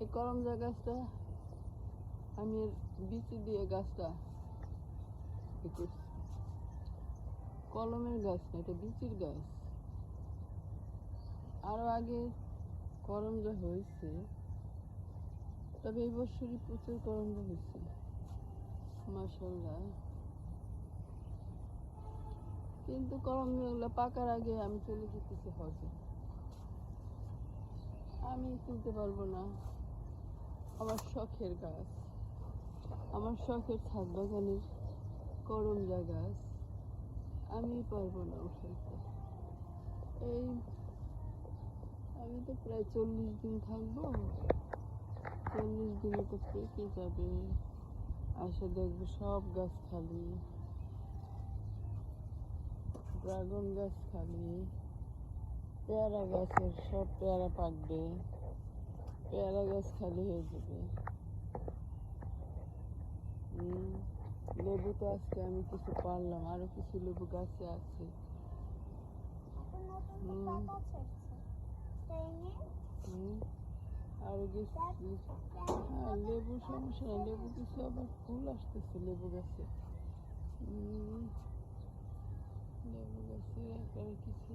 এই করমজা গাছটা আমি বিচি দিয়ে গাছটা করছি। কলমের গাছ না, এটা বিচির গাছ। আরো আগে করমজা হয়েছে, তবে এই বছরই প্রচুর করমজা হয়েছে মাশাআল্লাহ। কিন্তু করমজাগুলো পাকার আগে আমি চলে যেতেছি হজে, আমি তুলতে পারবো না। আমার শখের গাছ, আমার শখের ছাদ বাগানের করমজা গাছ, আমি পারবো না উঠাইতে। এই আমি তো প্রায় 40 দিন থাকবো, 40 দিনে তো পেকে যাবে। আসে দেখবো সব গাছ খালি, ড্রাগন গাছ খালি, পেয়ারা গাছের সব পেয়ারা পাকবে, পেয়ারা গাছ খালি হয়ে যাবে। লেবু তো আজকে আমি কিছু পারলাম, আরো কিছু লেবু গাছে আছে। আরো কিছু, হ্যাঁ লেবু সমস্যা না, লেবু কিছু আবার ফুল আসতেছে লেবু গাছে। লেবু গাছে একবারে কিছু